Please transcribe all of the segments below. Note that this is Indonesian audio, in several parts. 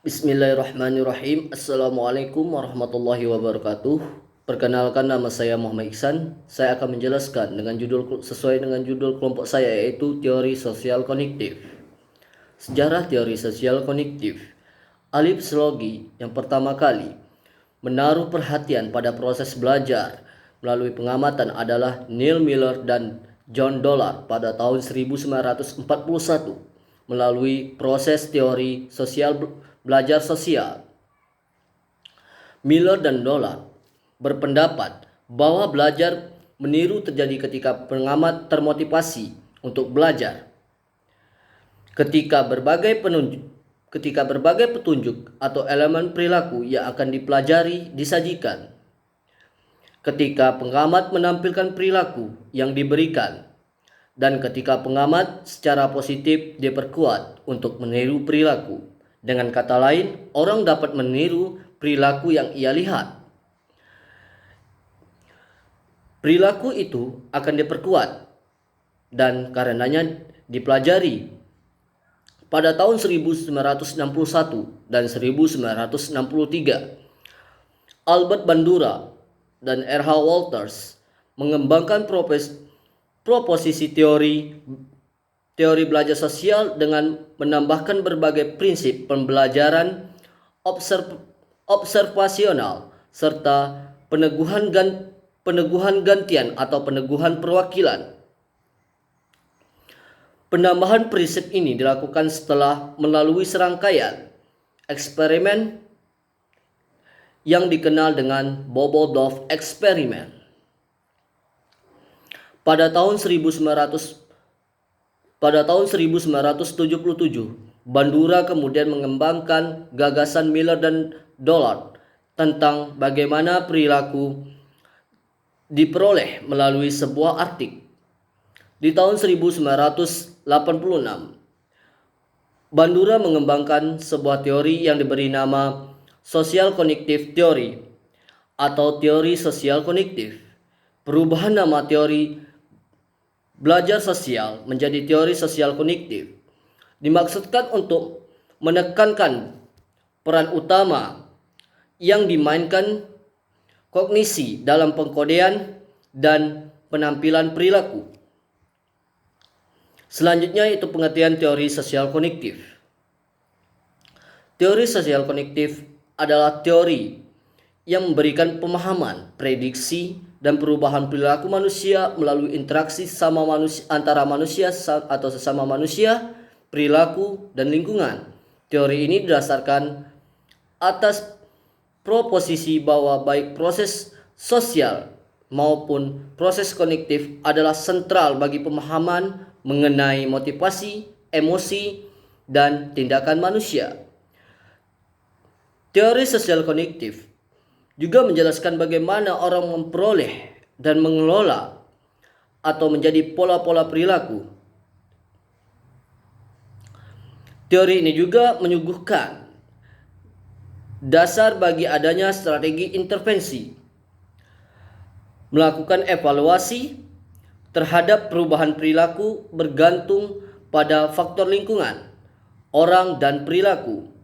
Bismillahirrahmanirrahim. Assalamualaikum warahmatullahi wabarakatuh. Perkenalkan, nama saya Muhammad Iksan. Saya akan menjelaskan sesuai dengan judul kelompok saya, yaitu teori sosial kognitif. Sejarah teori sosial kognitif. Ahli psikologi yang pertama kali menaruh perhatian pada proses belajar melalui pengamatan adalah Neil Miller dan John Dollard pada tahun 1941 melalui proses teori belajar sosial. Miller dan Dollard berpendapat bahwa belajar meniru terjadi ketika pengamat termotivasi untuk belajar. Ketika berbagai petunjuk atau elemen perilaku yang akan dipelajari disajikan. Ketika pengamat menampilkan perilaku yang diberikan, dan ketika pengamat secara positif diperkuat untuk meniru perilaku. Dengan kata lain, orang dapat meniru perilaku yang ia lihat. Perilaku itu akan diperkuat dan karenanya dipelajari. Pada tahun 1961 dan 1963, Albert Bandura dan R.H. Walters mengembangkan proposisi teori belajar sosial dengan menambahkan berbagai prinsip pembelajaran observasional serta peneguhan gantian atau peneguhan perwakilan. Penambahan prinsip ini dilakukan setelah melalui serangkaian eksperimen yang dikenal dengan Bobodov Experiment. Pada tahun 1977, Bandura kemudian mengembangkan gagasan Miller dan Dollard tentang bagaimana perilaku diperoleh melalui sebuah artik. Di tahun 1986, Bandura mengembangkan sebuah teori yang diberi nama Social Cognitive Theory atau teori sosial kognitif. Perubahan nama teori belajar sosial menjadi teori sosial kognitif dimaksudkan untuk menekankan peran utama yang dimainkan kognisi dalam pengkodean dan penampilan perilaku. Selanjutnya itu pengertian teori sosial kognitif. Teori sosial kognitif adalah teori yang memberikan pemahaman, prediksi, dan perubahan perilaku manusia melalui interaksi antara manusia atau sesama manusia, perilaku, dan lingkungan. Teori ini didasarkan atas proposisi bahwa baik proses sosial maupun proses kognitif adalah sentral bagi pemahaman mengenai motivasi, emosi, dan tindakan manusia. Teori sosial kognitif juga menjelaskan bagaimana orang memperoleh dan mengelola atau menjadi pola-pola perilaku. Teori ini juga menyuguhkan dasar bagi adanya strategi intervensi, melakukan evaluasi terhadap perubahan perilaku bergantung pada faktor lingkungan, orang, dan perilaku.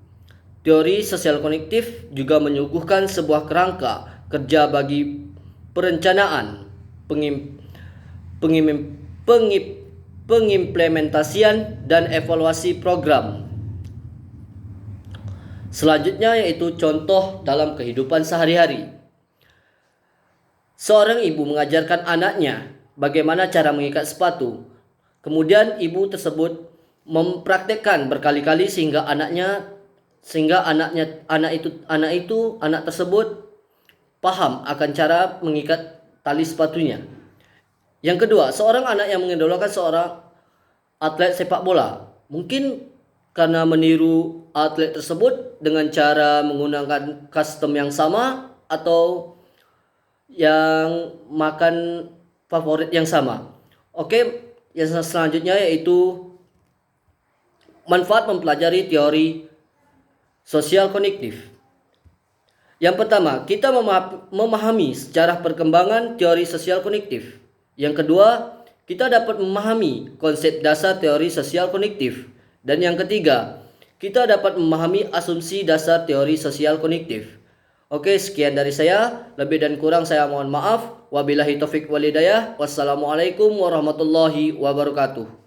Teori sosial kognitif juga menyuguhkan sebuah kerangka kerja bagi perencanaan, pengimplementasian, dan evaluasi program. Selanjutnya yaitu contoh dalam kehidupan sehari-hari. Seorang ibu mengajarkan anaknya bagaimana cara mengikat sepatu. Kemudian ibu tersebut mempraktekkan berkali-kali sehingga anak tersebut paham akan cara mengikat tali sepatunya. Yang kedua, seorang anak yang mengidolakan seorang atlet sepak bola, mungkin karena meniru atlet tersebut dengan cara menggunakan kostum yang sama atau yang makan favorit yang sama. Oke, yang selanjutnya yaitu manfaat mempelajari teori sosial kognitif. Yang pertama, kita memahami sejarah perkembangan teori sosial kognitif. Yang kedua, kita dapat memahami konsep dasar teori sosial kognitif. Dan yang ketiga, kita dapat memahami asumsi dasar teori sosial kognitif. Oke, sekian dari saya. Lebih dan kurang saya mohon maaf. Wabillahi taufik walhidayah. Wassalamualaikum warahmatullahi wabarakatuh.